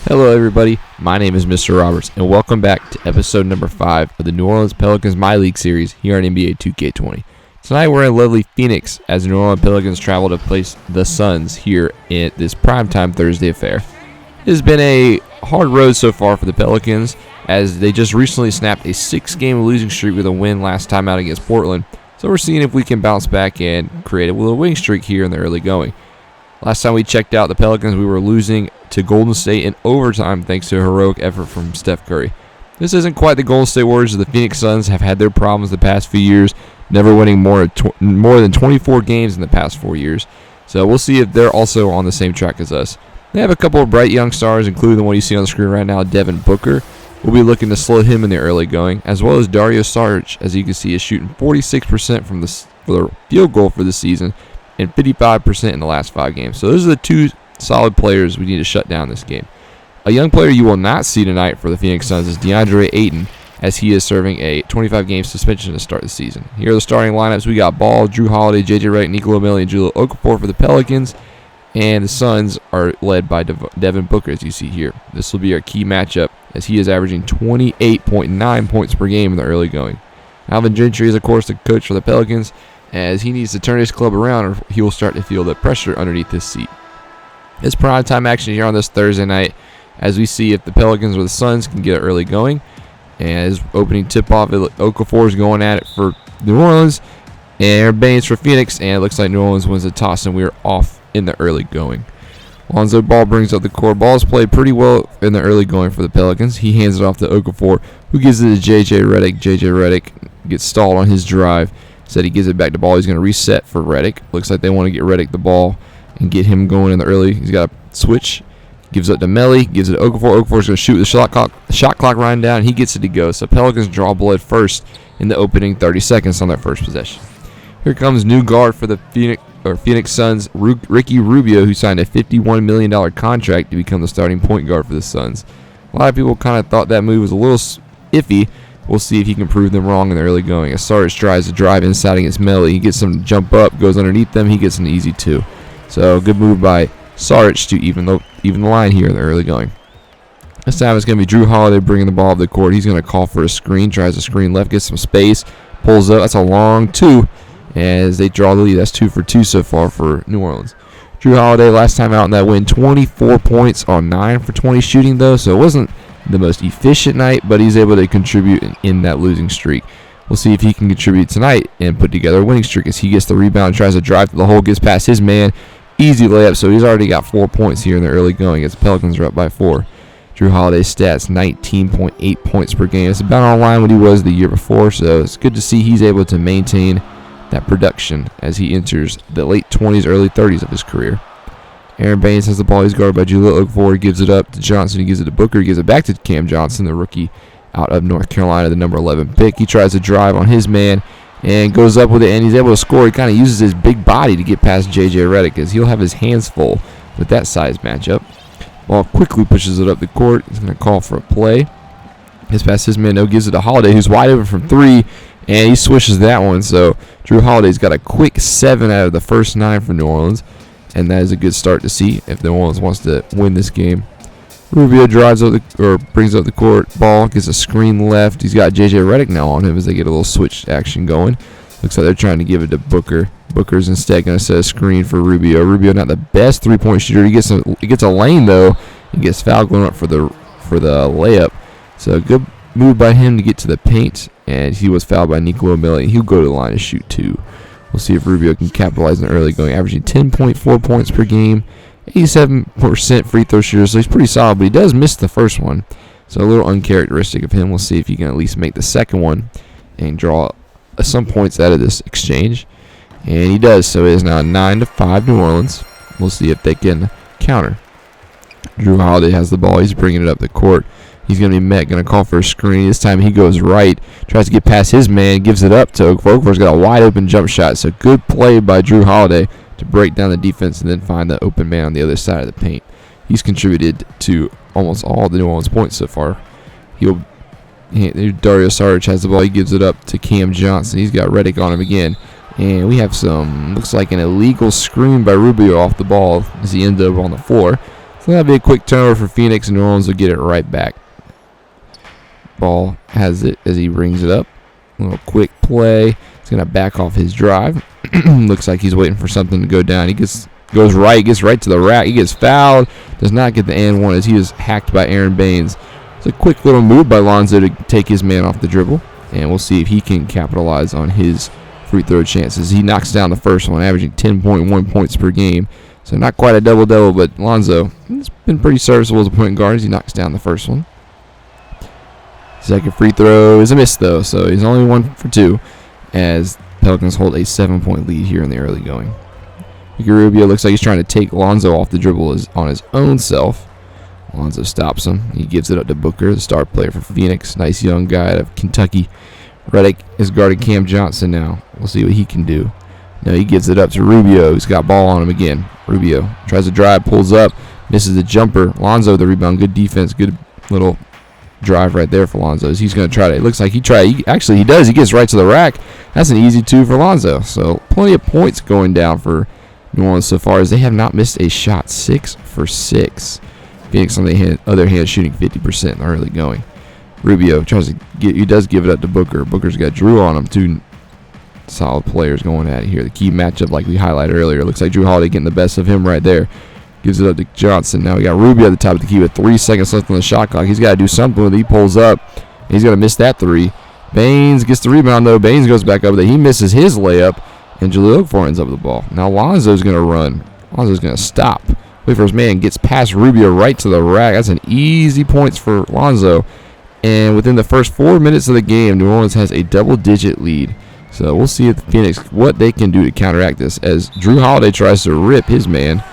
Hello everybody, my name is Mr. Roberts, and welcome back to episode number 5 of the New Orleans Pelicans MyLeague series here on NBA 2K20. Tonight we're in lovely Phoenix as the New Orleans Pelicans travel to place the Suns here at this primetime Thursday affair. It has been a hard road so far for the Pelicans as they just recently snapped a 6-game losing streak with a win last time out against Portland, so we're seeing if we can bounce back and create a little winning streak here in the early going. Last time we checked out the Pelicans, we were losing to Golden State in overtime thanks to a heroic effort from Steph Curry. This isn't quite the Golden State Warriors. The Phoenix Suns have had their problems the past few years, never winning more than 24 games in the past 4 years. So we'll see if they're also on the same track as us. They have a couple of bright young stars, including the one you see on the screen right now, Devin Booker. We'll be looking to slow him in the early going, as well as Dario Saric, as you can see, is shooting 46% for the field goal for the season, and 55% in the last 5 games. So those are the two solid players we need to shut down this game. A young player you will not see tonight for the Phoenix Suns is DeAndre Ayton, as he is serving a 25-game suspension to start the season. Here are the starting lineups. We got Ball, Drew Holiday, J.J. Redick, Nicolo Melli, and Jahlil Okafor for the Pelicans. And the Suns are led by Devin Booker, as you see here. This will be our key matchup, as he is averaging 28.9 points per game in the early going. Alvin Gentry is, of course, the coach for the Pelicans, as he needs to turn his club around or he will start to feel the pressure underneath his seat. It's primetime action here on this Thursday night as we see if the Pelicans or the Suns can get it early going. And as opening tip-off, Okafor is going at it for New Orleans, and Aaron Baines for Phoenix, and it looks like New Orleans wins the toss, and we are off in the early going. Lonzo Ball brings up the court. Ball's played pretty well in the early going for the Pelicans. He hands it off to Okafor, who gives it to J.J. Redick. J.J. Redick gets stalled on his drive. Said he gives it back to Ball. He's going to reset for Redick. Looks like they want to get Redick the ball and get him going in the early. He's got a switch. Gives it to Melli. Gives it to Okafor. Okafor's going to shoot the shot clock running down. And he gets it to go. So Pelicans draw blood first in the opening 30 seconds on their first possession. Here comes new guard for the Phoenix Suns, Ricky Rubio, who signed a $51 million contract to become the starting point guard for the Suns. A lot of people kind of thought that move was a little iffy. We'll see if he can prove them wrong in the early going. As Saric tries to drive inside against Melli, he gets him to jump up, goes underneath them, he gets an easy 2. So good move by Saric to even the line here in the early going. This time it's going to be Drew Holiday bringing the ball up the court. He's going to call for a screen, tries to screen left, gets some space, pulls up. That's a long 2 as they draw the lead. That's 2 for 2 so far for New Orleans. Drew Holiday last time out in that win, 24 points on 9 for 20 shooting though, so it wasn't the most efficient night, but he's able to contribute in that losing streak. We'll see if he can contribute tonight and put together a winning streak as he gets the rebound, tries to drive to the hole, gets past his man. Easy layup, so he's already got 4 points here in the early going as the Pelicans are up by 4. Drew Holiday's stats, 19.8 points per game. It's about on line what he was the year before, so it's good to see he's able to maintain that production as he enters the late 20s, early 30s of his career. Aaron Baines has the ball. He's guarded by Jahlil Okafor. He gives it up to Johnson. He gives it to Booker. He gives it back to Cam Johnson, the rookie out of North Carolina, the number 11 pick. He tries to drive on his man and goes up with it, and he's able to score. He kind of uses his big body to get past J.J. Redick as he'll have his hands full with that size matchup. Ball quickly pushes it up the court. He's going to call for a play. Gets past his man. No, gives it to Holiday, who's wide open from 3, and he swishes that one. So Drew Holiday's got a quick 7 out of the first 9 for New Orleans. And that is a good start to see if New Orleans wants to win this game. Rubio brings up the court. Ball gets a screen left. He's got J.J. Redick now on him as they get a little switch action going. Looks like they're trying to give it to Booker. Booker's instead going to set a screen for Rubio. Rubio not the best 3-point shooter. He gets a lane though. He gets fouled going up for the layup. So a good move by him to get to the paint, and he was fouled by Nicolo Melli. He'll go to the line to shoot 2. We'll see if Rubio can capitalize in the early going, averaging 10.4 points per game, 87% free throw shooter, so he's pretty solid, but he does miss the first one, so a little uncharacteristic of him. We'll see if he can at least make the second one and draw some points out of this exchange, and he does, so it is now 9-5 New Orleans. We'll see if they can counter. Drew Holiday has the ball. He's bringing it up the court. He's going to be met, going to call for a screen. This time he goes right, tries to get past his man, gives it up to Okafor. Okafor's got a wide-open jump shot. So good play by Drew Holiday to break down the defense and then find the open man on the other side of the paint. He's contributed to almost all the New Orleans points so far. Dario Saric has the ball. He gives it up to Cam Johnson. He's got Redick on him again. And we have looks like an illegal screen by Rubio off the ball as he ends up on the floor. So that'll be a quick turnover for Phoenix, and New Orleans will get it right back. Ball has it as he brings it up. A little quick play. He's going to back off his drive. Looks like he's waiting for something to go down. He gets right to the rack. He gets fouled. Does not get the and one as he is hacked by Aaron Baines. It's a quick little move by Lonzo to take his man off the dribble. And we'll see if he can capitalize on his free throw chances. He knocks down the first one, averaging 10.1 points per game. So not quite a double-double, but Lonzo has been pretty serviceable as a point guard as he knocks down the first one. Second free throw is a miss, though, so he's only 1 for 2 as Pelicans hold a 7-point lead here in the early going. Ricky Rubio looks like he's trying to take Lonzo off the dribble on his own self. Lonzo stops him. He gives it up to Booker, the star player for Phoenix. Nice young guy out of Kentucky. Redick is guarding Cam Johnson now. We'll see what he can do. No, he gives it up to Rubio. He's got ball on him again. Rubio tries to drive, pulls up, misses the jumper. Lonzo the rebound. Good defense. Good little drive right there for Lonzo. He's going to try to. It looks like he tried. Actually, he does. He gets right to the rack. That's an easy 2 for Lonzo. So plenty of points going down for New Orleans so far as they have not missed a shot. 6 for 6. Phoenix on the other hand shooting 50% in the early going. Rubio tries to he does give it up to Booker. Booker's got Drew on him. 2 solid players going at it here. The key matchup, like we highlighted earlier, looks like Drew Holiday getting the best of him right there. Gives it up to Johnson. Now we got Rubio at the top of the key with 3 seconds left on the shot clock. He's got to do something with it. He pulls up. He's going to miss that 3. Baines gets the rebound, though. Baines goes back up there. He misses his layup, and Jahlil Okafor ends up with the ball. Now Lonzo's going to run. Lonzo's going to stop. Wait for his man. Gets past Rubio right to the rack. That's an easy points for Lonzo. And within the first 4 minutes of the game, New Orleans has a double-digit lead. So we'll see if Phoenix what they can do to counteract this as Drew Holiday tries to rip his man,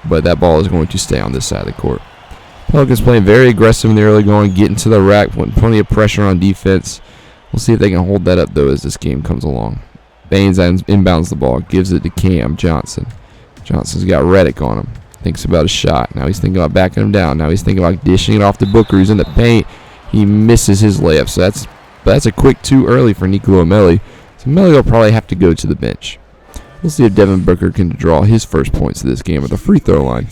but that ball is going to stay on this side of the court. Pelicans playing very aggressive in the early going, getting to the rack, putting plenty of pressure on defense. We'll see if they can hold that up, though, as this game comes along. Baines inbounds the ball, gives it to Cam Johnson. Johnson's got Redick on him. Thinks about a shot. Now he's thinking about backing him down. Now he's thinking about dishing it off to Booker, who's in the paint. He misses his layup, so that's a quick 2 early for Nicolo Melli. So Melli will probably have to go to the bench. We'll see if Devin Booker can draw his first points of this game at the free throw line.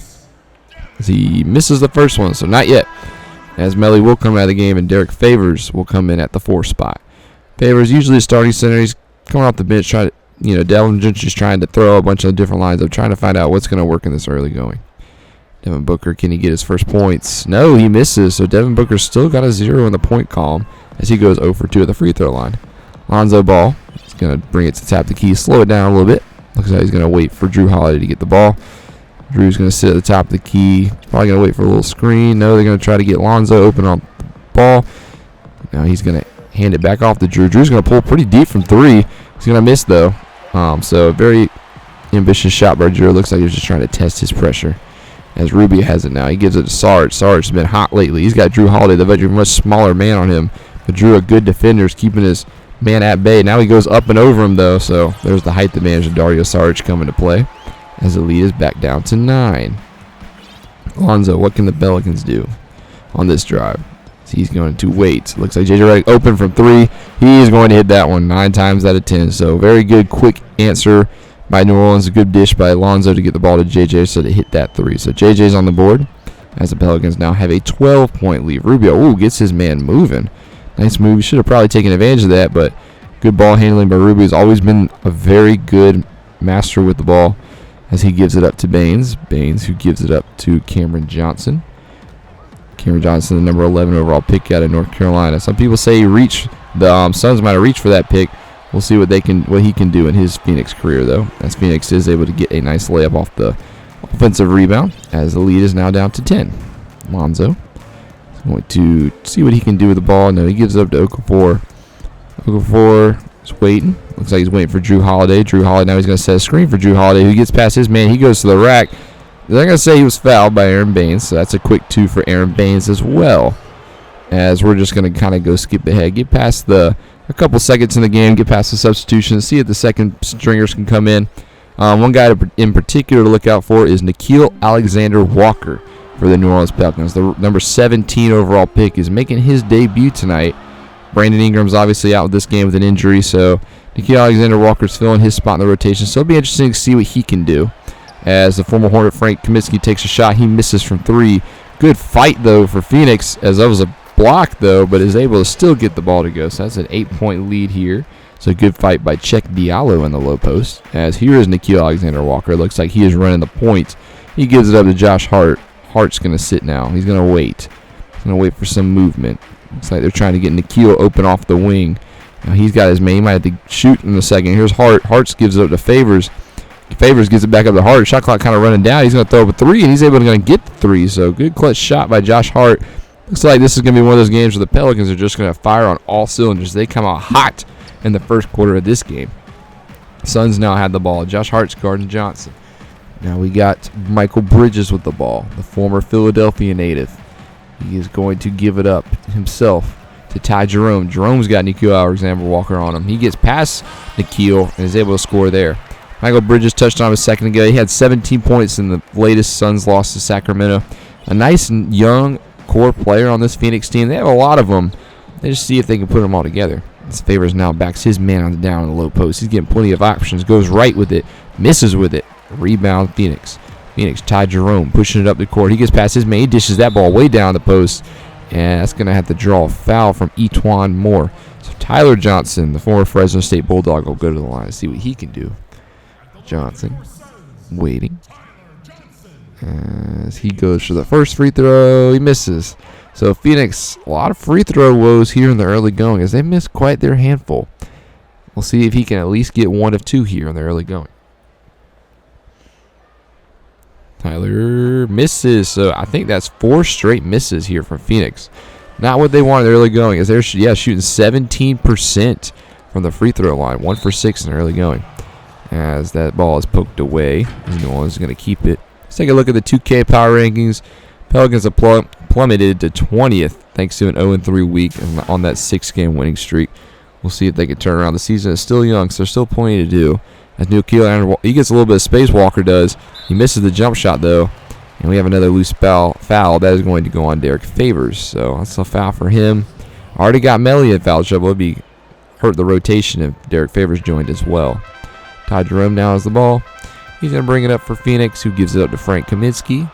As he misses the first one, so not yet. As Melli will come out of the game, and Derek Favors will come in at the 4 spot. Favors usually a starting center. He's coming off the bench, trying to, Devin Gentry's trying to throw a bunch of different lines up, trying to find out what's going to work in this early going. Devin Booker, can he get his first points? No, he misses. So Devin Booker's still got a 0 in the point column as he goes 0 for 2 at the free throw line. Lonzo Ball is going to bring it to tap the key, slow it down a little bit. Looks like he's going to wait for Drew Holiday to get the ball. Drew's going to sit at the top of the key. Probably going to wait for a little screen. No, they're going to try to get Lonzo open on the ball. Now he's going to hand it back off to Drew. Drew's going to pull pretty deep from 3. He's going to miss, though. So a very ambitious shot by Drew. Looks like he's just trying to test his pressure. As Rubio has it now. He gives it to Sarge. Sarge has been hot lately. He's got Drew Holiday, the veteran, much smaller man on him. But Drew, a good defender, is keeping his man at bay. Now he goes up and over him, though. So there's the height advantage of Dario Sarge coming to play. As the lead is back down to 9. Lonzo, what can the Pelicans do on this drive? So he's going to wait. Looks like J.J. Redick open from 3. He is going to hit that one 9 times out of 10. So very good, quick answer by New Orleans. A good dish by Lonzo to get the ball to J.J. so to hit that 3. So J.J.'s on the board as the Pelicans now have a 12-point lead. Rubio, gets his man moving. Nice move. He should have probably taken advantage of that, but good ball handling by Rubio. He's always been a very good master with the ball as he gives it up to Baines. Baines, who gives it up to Cameron Johnson. Cameron Johnson, the number 11 overall pick out of North Carolina. Some people say the Suns might have reached for that pick. We'll see what he can do in his Phoenix career, though, as Phoenix is able to get a nice layup off the offensive rebound, as the lead is now down to 10. Lonzo is going to see what he can do with the ball. No, he gives it up to Okafor. Okafor is waiting. Looks like he's waiting for Drew Holiday. Drew Holiday, now he's going to set a screen for Drew Holiday, who gets past his man. He goes to the rack. They're going to say he was fouled by Aaron Baines, so that's a quick 2 for Aaron Baines as well. As we're just going to kind of go skip ahead, get past a couple seconds in the game, get past the substitution, see if the second stringers can come in. One guy in particular to look out for is Nickeil Alexander-Walker for the New Orleans Pelicans. The number 17 overall pick is making his debut tonight. Brandon Ingram's obviously out with this game with an injury, so Nickeil Alexander-Walker's filling his spot in the rotation. So it'll be interesting to see what he can do as the former Hornet Frank Kaminsky takes a shot. He misses from 3. Good fight, though, for Phoenix, as that was a block, though, but is able to still get the ball to go. So that's an 8-point lead here. So good fight by Check Diallo in the low post. As here is Nickeil Alexander-Walker. Looks like he is running the point. He gives it up to Josh Hart. Hart's going to sit now. He's going to wait. He's going to wait for some movement. Looks like they're trying to get Nickeil open off the wing. Now he's got his man. He might have to shoot in a second. Here's Hart. Hart gives it up to Favors. Favors gives it back up to Hart. Shot clock kind of running down. He's going to throw up a 3, and he's able to get the 3. So good clutch shot by Josh Hart. Looks like this is going to be one of those games where the Pelicans are just going to fire on all cylinders. They come out hot in the first quarter of this game. Suns now have the ball. Josh Hart's guarding Johnson. Now we got Michael Bridges with the ball, the former Philadelphia native. He is going to give it up himself to Ty Jerome. Jerome's got Nickeil Alexander-Walker on him. He gets past Nickeil and is able to score there. Michael Bridges touched on him a second ago. He had 17 points in the latest Suns loss to Sacramento. A nice young core player on this Phoenix team. They have a lot of them. They just see if they can put them all together. This Favors now backs his man on down on the low post. He's getting plenty of options. Goes right with it. Misses with it. Rebound Phoenix. Phoenix, Ty Jerome pushing it up the court. He gets past his man. He dishes that ball way down the post. And that's going to have to draw a foul from E'Twaun Moore. So Tyler Johnson, the former Fresno State Bulldog, will go to the line and see what he can do. Johnson waiting. As he goes for the first free throw. He misses. So Phoenix, a lot of free throw woes here in the early going as they missed quite their handful. We'll see if he can at least get 1 of 2 here in the early going. Tyler misses, so I think that's 4 straight misses here from Phoenix. Not what they wanted in the early going, as they're shooting 17% from the free throw line, 1 for 6 in the early going. As that ball is poked away, New Orleans is going to keep it. Let's take a look at the 2K power rankings. Pelicans have plummeted to 20th thanks to an 0-3 week on that 6-game winning streak. We'll see if they can turn around. The season is still young, so there's still plenty to do. As Nickeil, he gets a little bit of space, Walker does. He misses the jump shot, though. And we have another loose foul. That is going to go on Derek Favors. So that's a foul for him. Already got Melly in foul trouble. It would hurt the rotation if Derek Favors joined as well. Ty Jerome now has the ball. He's going to bring it up for Phoenix, who gives it up to Frank Kaminsky.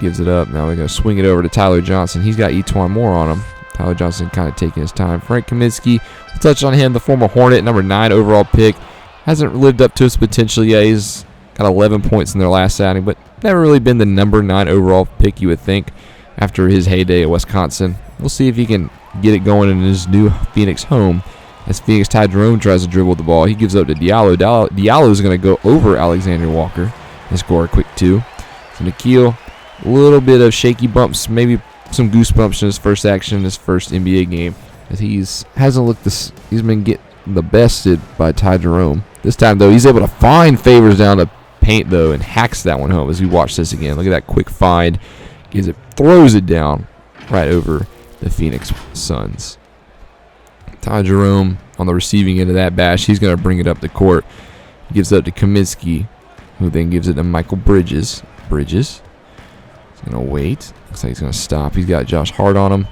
Gives it up. Now we're going to swing it over to Tyler Johnson. He's got E'Twaun Moore on him. Tyler Johnson kind of taking his time. Frank Kaminsky, we'll touch on him, the former Hornet, number 9 overall pick. Hasn't lived up to his potential yet. He's got 11 points in their last outing, but never really been the number 9 overall pick, you would think, after his heyday at Wisconsin. We'll see if he can get it going in his new Phoenix home. As Phoenix, Ty Jerome tries to dribble the ball. He gives it up to Diallo. Diallo is going to go over Alexander Walker and score a quick 2. So Nickeil, a little bit of shaky bumps, maybe some goosebumps in his first action, his first NBA game. As he's been getting the bested by Ty Jerome. This time, though, he's able to find Favors down the paint, though, and hacks that one home as we watch this again. Look at that quick find. Throws it down right over the Phoenix Suns. Ty Jerome on the receiving end of that bash. He's going to bring it up the court. He gives it up to Kaminsky, who then gives it to Michael Bridges. Bridges is going to wait. Looks like he's going to stop. He's got Josh Hart on him.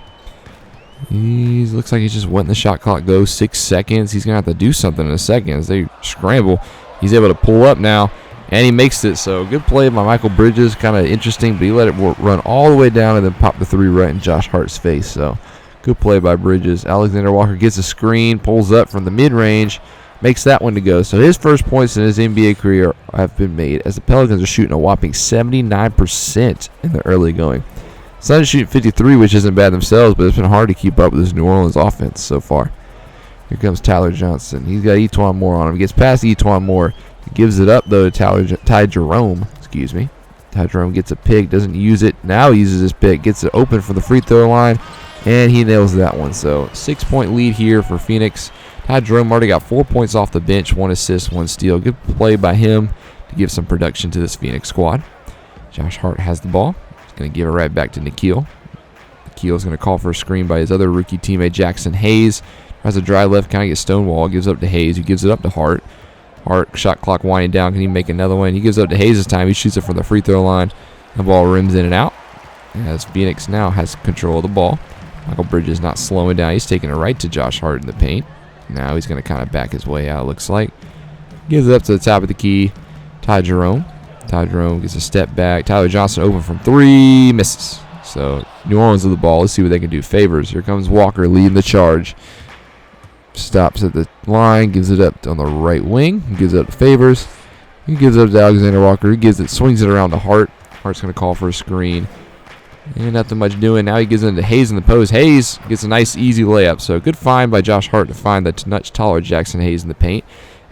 Looks like he's just letting the shot clock go. 6 seconds. He's going to have to do something in a second as they scramble. He's able to pull up now, and he makes it. So good play by Michael Bridges. Kind of interesting, but he let it run all the way down and then pop the 3 right in Josh Hart's face. So good play by Bridges. Alexander Walker gets a screen, pulls up from the mid-range, makes that one to go. So his first points in his NBA career have been made as the Pelicans are shooting a whopping 79% in the early going. Suns shooting 53, which isn't bad themselves, but it's been hard to keep up with this New Orleans offense so far. Here comes Tyler Johnson. He's got E'Twaun Moore on him. He gets past E'Twaun Moore. He gives it up, though, to Ty Jerome. Ty Jerome gets a pick, doesn't use it. Now he uses his pick, gets it open for the free throw line, and he nails that one. So 6-point lead here for Phoenix. Ty Jerome already got 4 points off the bench, 1 assist, 1 steal. Good play by him to give some production to this Phoenix squad. Josh Hart has the ball. Going to give it right back to Nickeil. Nickeil's going to call for a screen by his other rookie teammate, Jackson Hayes. Has a dry left, kind of gets stonewall. Gives up to Hayes, who gives it up to Hart. Hart, shot clock winding down. Can he make another one? He gives up to Hayes this time. He shoots it from the free throw line. The ball rims in and out. As Phoenix now has control of the ball. Michael Bridges not slowing down. He's taking it right to Josh Hart in the paint. Now he's going to kind of back his way out, looks like. Gives it up to the top of the key. Ty Jerome Ty Jerome gets a step back. Tyler Johnson open from 3, misses. So New Orleans with the ball. Let's see what they can do. Favors. Here comes Walker leading the charge. Stops at the line, gives it up on the right wing. He gives it up to Favors. He gives it up to Alexander Walker. He swings it around to Hart. Hart's going to call for a screen. And nothing much doing. Now he gives it to Hayes in the post. Hayes gets a nice, easy layup. So good find by Josh Hart to find the much taller Jackson Hayes in the paint.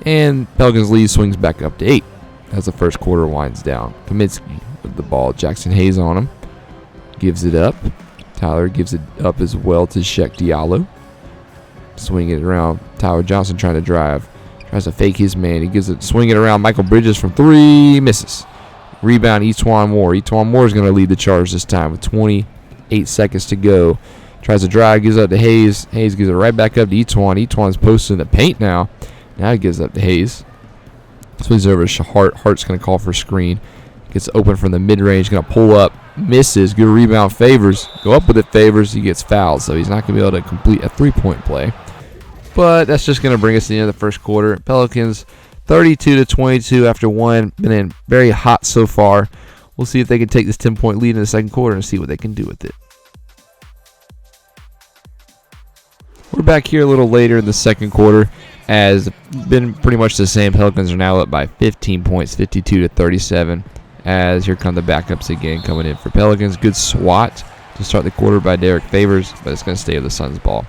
And Pelicans lead swings back up to 8 as the first quarter winds down. Kaminsky with the ball. Jackson Hayes on him. Gives it up. Tyler gives it up as well to Sheck Diallo. Swinging it around. Tyler Johnson trying to drive. Tries to fake his man. He gives it, swing it around. Michael Bridges from 3, misses. Rebound, E'Twaun Moore. E'Twaun Moore is going to lead the charge this time with 28 seconds to go. Tries to drive, gives up to Hayes. Hayes gives it right back up to E'Twaun. E'Twaun's posting the paint now. Now he gives up to Hayes. Swings over to Hart. Hart's going to call for a screen. Gets open from the mid-range. Going to pull up. Misses. Good rebound. Favors. Go up with it. Favors. He gets fouled, so he's not going to be able to complete a three-point play. But that's just going to bring us to the end of the first quarter. Pelicans 32-22 after one. Been in very hot so far. We'll see if they can take this 10-point lead in the second quarter and see what they can do with it. We're back here a little later in the second quarter. As been pretty much the same. Pelicans are now up by 15 points, 52-37. As here come the backups again coming in for Pelicans. Good swat to start the quarter by Derek Favors, but it's going to stay with the Suns ball.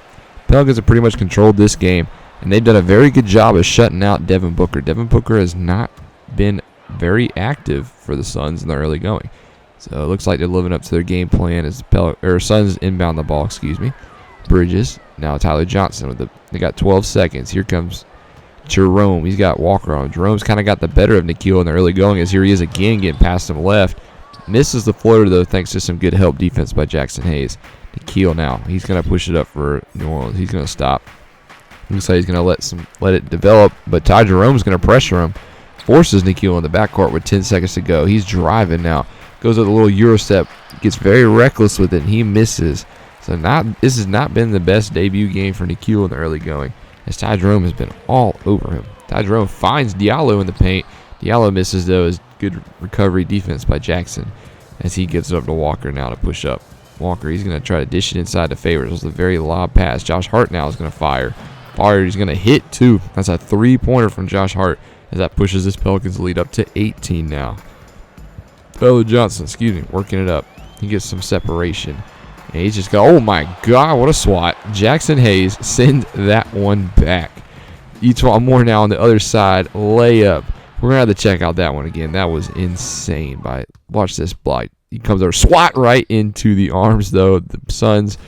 Pelicans have pretty much controlled this game, and they've done a very good job of shutting out Devin Booker. Devin Booker has not been very active for the Suns in the early going. So it looks like they're living up to their game plan as the Suns inbound the ball, Bridges. Now Tyler Johnson they got 12 seconds. Here comes Jerome. He's got Walker on him. Jerome's kind of got the better of Nikhil in the early going, as here he is again getting past him left. Misses the floater though, thanks to some good help defense by Jackson Hayes. Nikhil now. He's going to push it up for New Orleans. He's going to stop. Looks like he's going to let it develop, but Ty Jerome's going to pressure him. Forces Nikhil in the backcourt with 10 seconds to go. He's driving now. Goes with a little Euro step. Gets very reckless with it, and he misses. So this has not been the best debut game for Nikhil in the early going, as Ty Jerome has been all over him. Ty Jerome finds Diallo in the paint. Diallo misses, though, as good recovery defense by Jackson, as he gives it up to Walker now to push up. Walker, he's going to try to dish it inside to Favors. It was a very lob pass. Josh Hart now is going to fire. He's going to hit, too. That's a three-pointer from Josh Hart, as that pushes this Pelicans lead up to 18 now. Tyler Johnson, working it up. He gets some separation. And he's just got, oh my God, what a swat. Jackson Hayes send that one back. E'Twaun Moore now on the other side. Layup. We're going to have to check out that one again. That was insane. Watch this block. He comes over, swat right into the arms, though, the Suns.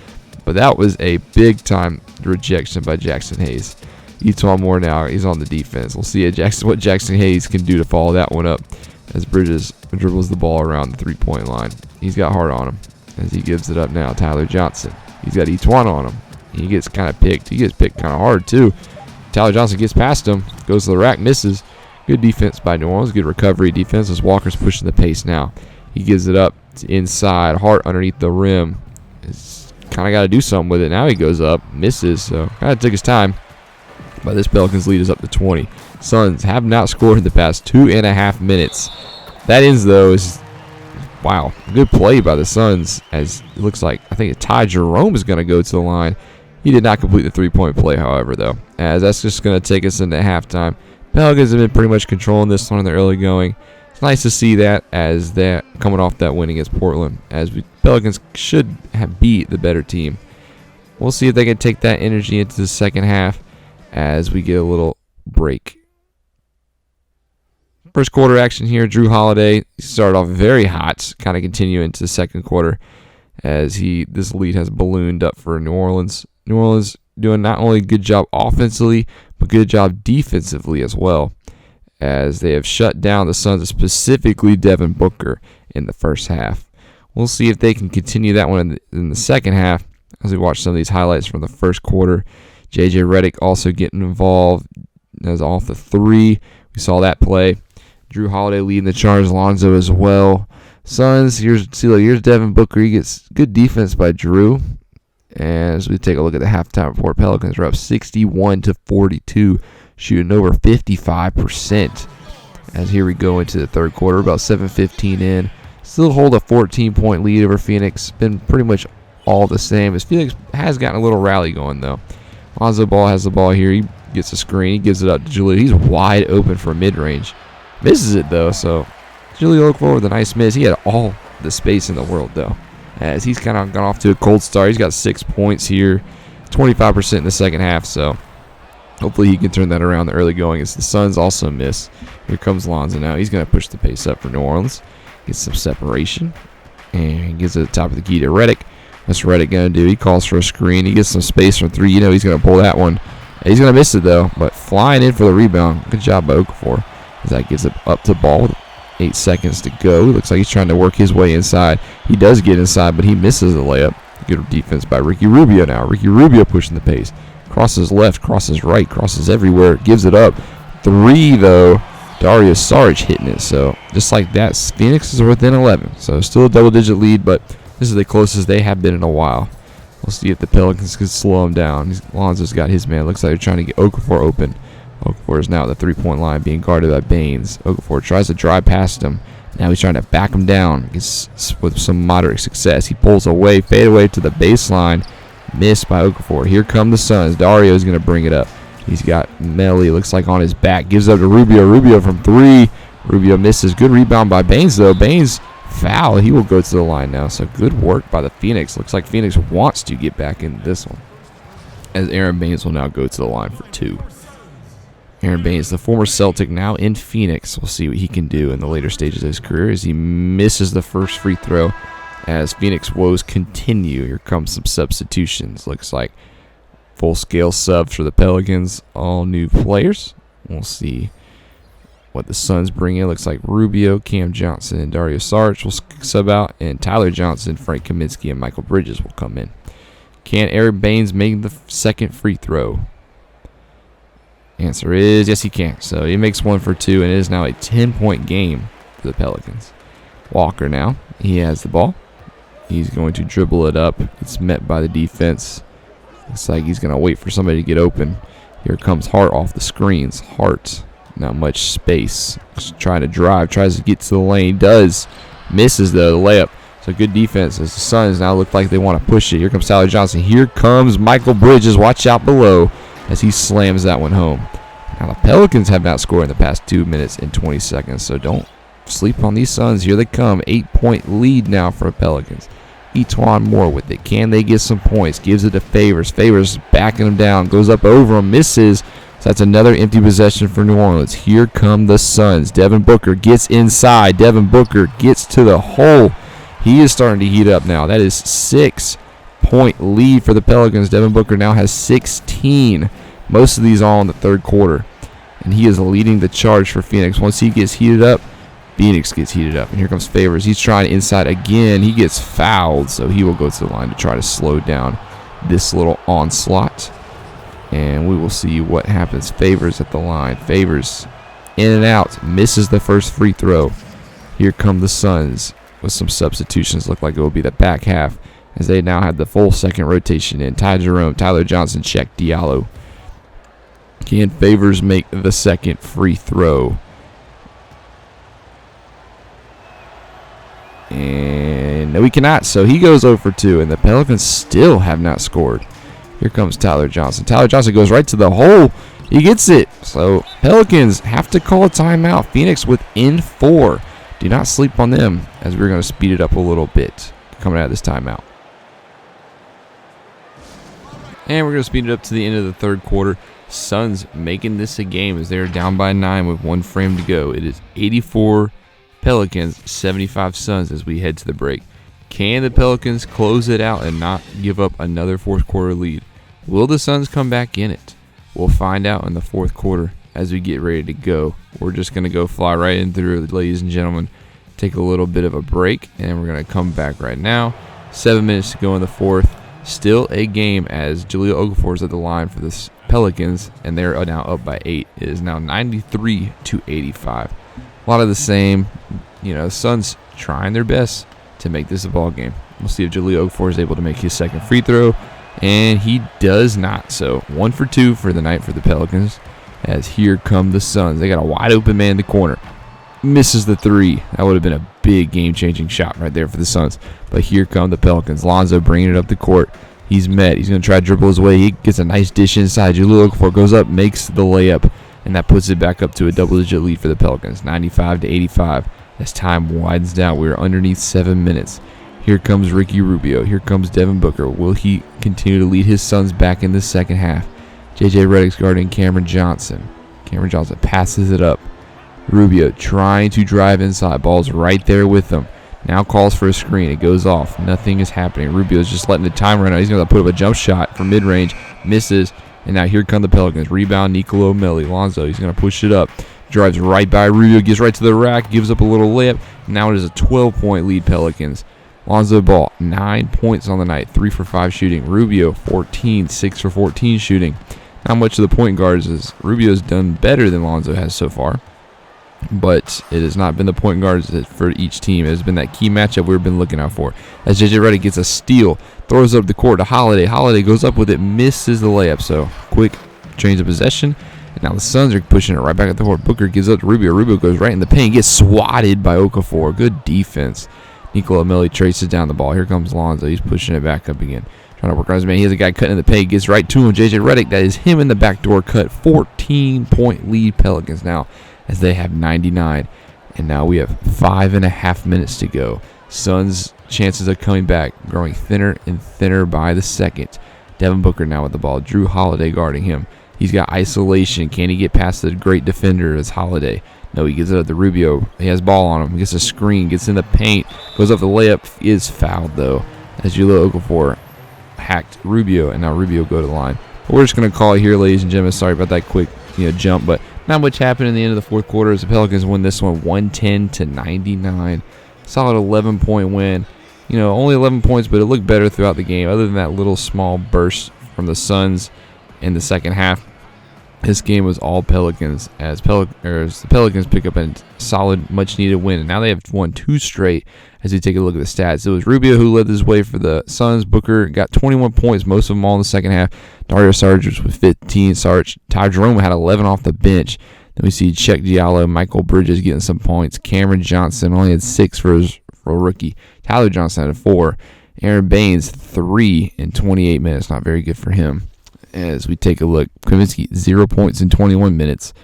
But that was a big-time rejection by Jackson Hayes. E'Twaun Moore now, he's on the defense. We'll see what Jackson Hayes can do to follow that one up as Bridges dribbles the ball around the three-point line. He's got Hart on him as he gives it up now. Tyler Johnson. He's got E'Twaun on him. He gets kind of picked. He gets picked kind of hard, too. Tyler Johnson gets past him, goes to the rack, misses. Good defense by New Orleans. Good recovery defense as Walker's pushing the pace now. He gives it up to inside. Hart underneath the rim. It's kind of got to do something with it. Now he goes up, misses, so kind of took his time. But this Pelicans lead is up to 20. Suns have not scored in the past 2.5 minutes. That ends, though, is, wow, good play by the Suns, as it looks like, I think Ty Jerome is going to go to the line. He did not complete the three-point play, however, though, as that's just going to take us into halftime. Pelicans have been pretty much controlling this one in the early going. It's nice to see that, as they're coming off that win against Portland, as Pelicans should have beat the better team. We'll see if they can take that energy into the second half as we get a little break. First quarter action here, Drew Holiday started off very hot, kind of continue into the second quarter as this lead has ballooned up for New Orleans. New Orleans doing not only a good job offensively, but good job defensively as well, as they have shut down the Suns, specifically Devin Booker, in the first half. We'll see if they can continue that one in the second half as we watch some of these highlights from the first quarter. J.J. Redick also getting involved as off the three. We saw that play. Drew Holiday leading the charge. Lonzo as well. Suns, here's Devin Booker. He gets good defense by Drew. And as we take a look at the halftime report, Pelicans are up 61-42, shooting over 55%. As here we go into the third quarter, about 7:15 in. Still hold a 14-point lead over Phoenix. Been pretty much all the same, as Phoenix has gotten a little rally going, though. Lonzo Ball has the ball here. He gets a screen. He gives it up to Julio. He's wide open for mid-range. Misses it, though, so Julio Okafor with a nice miss. He had all the space in the world, though, as he's kind of gone off to a cold start. He's got 6 points here, 25% in the second half, so hopefully he can turn that around the early going, as the Suns also miss. Here comes Lonzo now. He's going to push the pace up for New Orleans. Gets some separation, and gives it at the top of the key to Redick. What's Redick going to do? He calls for a screen. He gets some space from three. You know he's going to pull that one. He's going to miss it, though, but flying in for the rebound. Good job by Okafor, as that gets it up to ball with 8 seconds to go. Looks like he's trying to work his way inside. He does get inside, but he misses the layup. Good defense by Ricky Rubio now. Ricky Rubio pushing the pace. Crosses left, crosses right, crosses everywhere. Gives it up. 3, though. Dario Saric hitting it. So just like that, Phoenix is within 11. So still a double-digit lead, but this is the closest they have been in a while. We'll see if the Pelicans can slow him down. Lonzo's got his man. Looks like they're trying to get Okafor open. Okafor is now at the three-point line being guarded by Baines. Okafor tries to drive past him. Now he's trying to back him down. He's with some moderate success. He pulls away, fade away to the baseline. Missed by Okafor. Here come the Suns. Dario is going to bring it up. He's got Melly, looks like, on his back. Gives up to Rubio. Rubio from 3. Rubio misses. Good rebound by Baines, though. Baines foul. He will go to the line now. So good work by the Phoenix. Looks like Phoenix wants to get back in this one, as Aaron Baines will now go to the line for 2. Aaron Baines, the former Celtic, now in Phoenix. We'll see what he can do in the later stages of his career, as he misses the first free throw, as Phoenix woes continue. Here comes some substitutions. Looks like full-scale subs for the Pelicans, all new players. We'll see what the Suns bring in. Looks like Rubio, Cam Johnson, and Dario Saric will sub out, and Tyler Johnson, Frank Kaminsky, and Michael Bridges will come in. Can Aaron Baines make the second free throw? Answer is yes, he can. So he makes 1 for 2, and it is now a 10-point game for the Pelicans. Walker now. He has the ball. He's going to dribble it up. It's met by the defense. Looks like he's going to wait for somebody to get open. Here comes Hart off the screens. Hart, not much space. Just trying to drive. Tries to get to the lane. Does. Misses, though, the layup. So good defense, as the Suns now look like they want to push it. Here comes Tyler Johnson. Here comes Michael Bridges. Watch out below, as he slams that one home. Now the Pelicans have not scored in the past 2 minutes and 20 seconds, so don't sleep on these Suns. Here they come. 8-point lead now for the Pelicans. Etuan Moore with it. Can they get some points? Gives it to Favors. Favors backing him down. Goes up over him. Misses. So that's another empty possession for New Orleans. Here come the Suns. Devin Booker gets inside. Devin Booker gets to the hole. He is starting to heat up now. That is 6-point lead for the Pelicans. Devin Booker now has 16. Most of these all in the third quarter. And he is leading the charge for Phoenix. Once he gets heated up, Phoenix gets heated up. And here comes Favors. He's trying inside again. He gets fouled, so he will go to the line to try to slow down this little onslaught. And we will see what happens. Favors at the line. Favors in and out. Misses the first free throw. Here come the Suns with some substitutions. Look like it will be the back half, as they now have the full second rotation in. Ty Jerome, Tyler Johnson, Check Diallo. Can Favors make the second free throw? And no, he cannot. So he goes 0 for 2, and the Pelicans still have not scored. Here comes Tyler Johnson. Tyler Johnson goes right to the hole. He gets it. So Pelicans have to call a timeout. Phoenix within 4. Do not sleep on them, as we're going to speed it up a little bit coming out of this timeout. And we're going to speed it up to the end of the third quarter. Suns making this a game, as they're down by 9 with 1 frame to go. It is 84 Pelicans, 75 Suns as we head to the break. Can the Pelicans close it out and not give up another fourth quarter lead? Will the Suns come back in it? We'll find out in the fourth quarter as we get ready to go. We're just going to go fly right in through, ladies and gentlemen. Take a little bit of a break, and we're going to come back right now. 7 minutes to go in the fourth. Still a game, as Julio Okafor is at the line for the Pelicans, and they're now up by 8. It is now 93-85. A lot of the same. The Suns trying their best to make this a ball game. We'll see if Julio Okafor is able to make his second free throw, and he does not. So 1 for 2 for the night for the Pelicans, as here come the Suns. They got a wide open man in the corner. misses the three. That would have been a big game-changing shot right there for the Suns. But here come the Pelicans. Lonzo bringing it up the court. He's met. He's going to try to dribble his way. He gets a nice dish inside. Jahlil Okafor goes up, makes the layup, and that puts it back up to a double-digit lead for the Pelicans, 95-85. As time widens down, we're underneath 7 minutes. Here comes Ricky Rubio. Here comes Devin Booker. Will he continue to lead his Suns back in the second half? J.J. Redick's guarding Cameron Johnson. Cameron Johnson passes it up. Rubio trying to drive inside. Ball's right there with him. Now calls for a screen. It goes off. Nothing is happening. Rubio's just letting the time run out. He's going to put up a jump shot from mid-range. Misses. And now here come the Pelicans. Rebound, Nicolo Melli. Lonzo, he's going to push it up. Drives right by Rubio. Gets right to the rack. Gives up a little layup. Now it is a 12-point lead, Pelicans. Lonzo Ball, 9 points on the night. 3 for 5 shooting. Rubio, 14. 6 for 14 shooting. Not much of the point guards is Rubio's done better than Lonzo has so far. But it has not been the point guards for each team. It has been that key matchup we've been looking out for. As J.J. Redick gets a steal, throws up the court to Holiday. Holiday goes up with it, misses the layup. So quick change of possession. And now the Suns are pushing it right back at the court. Booker gives up to Rubio. Rubio goes right in the paint. Gets swatted by Okafor. Good defense. Nicolo Melli traces down the ball. Here comes Lonzo. He's pushing it back up again. Trying to work on his man. He has a guy cutting in the paint. Gets right to him. J.J. Redick. That is him in the backdoor cut. 14-point lead Pelicans now, as they have 99. And now we have 5.5 minutes to go. Suns' chances of coming back growing thinner and thinner by the second. Devin Booker now with the ball. Drew Holiday guarding him. He's got isolation. Can he get past the great defender as Holiday? No, he gives it up to Rubio. He has ball on him. He gets a screen. Gets in the paint. Goes up the layup. Is fouled, though, as Jahlil Okafor hacked Rubio. And now Rubio go to the line. But we're just going to call it here, ladies and gentlemen. Sorry about that quick jump, but not much happened in the end of the fourth quarter as the Pelicans win this one 110-99. Solid 11-point win. Only 11 points, but it looked better throughout the game. Other than that little small burst from the Suns in the second half, this game was all Pelicans as the Pelicans pick up a solid, much-needed win. And now they have won 2 straight as we take a look at the stats. It was Rubio who led this way for the Suns. Booker got 21 points, most of them all in the second half. Dario Saric with 15. Ty Jerome had 11 off the bench. Then we see Check Diallo, Michael Bridges getting some points. Cameron Johnson only had 6 for a rookie. Tyler Johnson had 4. Aaron Baines, 3 in 28 minutes. Not very good for him. As we take a look, Kaminsky, 0 points in 21 minutes.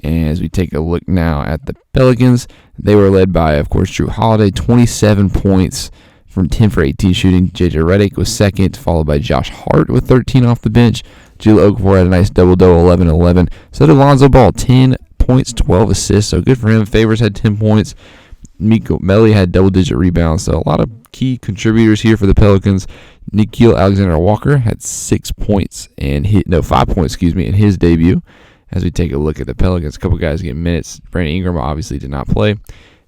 And as we take a look now at the Pelicans, they were led by, of course, Drew Holiday, 27 points from 10 for 18 shooting. J.J. Redick was second, followed by Josh Hart with 13 off the bench. Jahlil Okafor had a nice double-double, 11-11. So did Lonzo Ball, 10 points, 12 assists. So good for him. Favors had 10 points. Nicolo Melli had double-digit rebounds. So a lot of key contributors here for the Pelicans. Nickeil Alexander-Walker had 5 points, in his debut. As we take a look at the Pelicans, a couple guys get minutes. Brandon Ingram obviously did not play.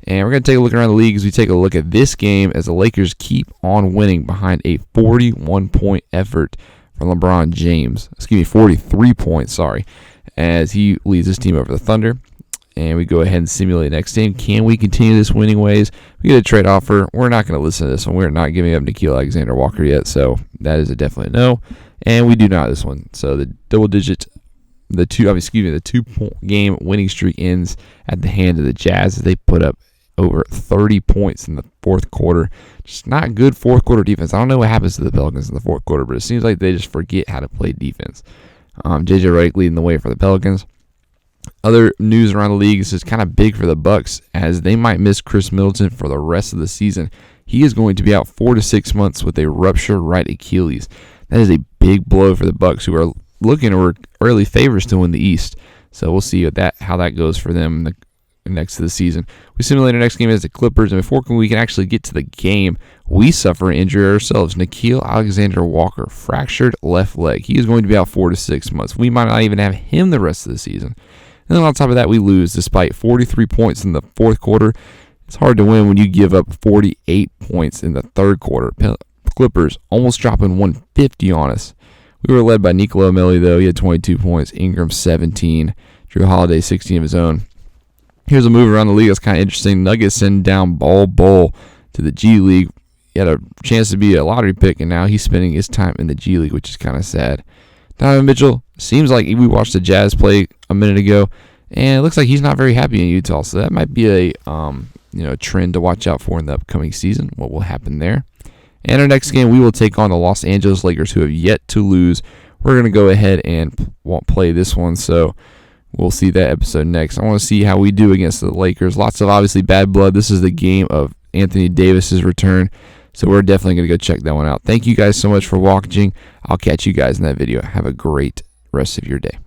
And we're going to take a look around the league as we take a look at this game as the Lakers keep on winning behind a 41-point effort from LeBron James. 43 points, as he leads his team over the Thunder. And we go ahead and simulate next game. Can we continue this winning ways? We get a trade offer. We're not going to listen to this one. We're not giving up Nickeil Alexander-Walker yet, so that is a definite no. And we do not this one. So the the 2-game winning streak ends at the hand of the Jazz as they put up over 30 points in the fourth quarter. Just not good fourth quarter defense. I don't know what happens to the Pelicans in the fourth quarter, but it seems like they just forget how to play defense. J.J. Redick leading the way for the Pelicans. Other news around the league is just kind of big for the Bucks as they might miss Chris Middleton for the rest of the season. He is going to be out 4 to 6 months with a ruptured right Achilles. That is a big blow for the Bucks, who are looking to early favorites to win the East. So we'll see how that goes for them next to the season. We simulate our next game as the Clippers, and before we can actually get to the game, we suffer an injury ourselves. Nickeil Alexander-Walker, fractured left leg. He is going to be out 4 to 6 months. We might not even have him the rest of the season. And then on top of that, we lose despite 43 points in the fourth quarter. It's hard to win when you give up 48 points in the third quarter. Clippers almost dropping 150 on us. We were led by Nicolo Melli, though. He had 22 points. Ingram, 17. Drew Holiday, 16 of his own. Here's a move around the league that's kind of interesting. Nuggets send down Bol Bol to the G League. He had a chance to be a lottery pick, and now he's spending his time in the G League, which is kind of sad. Donovan Mitchell, seems like we watched the Jazz play a minute ago. And it looks like he's not very happy in Utah, so that might be a trend to watch out for in the upcoming season, what will happen there. And our next game, we will take on the Los Angeles Lakers, who have yet to lose. We're going to go ahead and play this one, so we'll see that episode next. I want to see how we do against the Lakers. Lots of, obviously, bad blood. This is the game of Anthony Davis's return, so we're definitely going to go check that one out. Thank you guys so much for watching. I'll catch you guys in that video. Have a great rest of your day.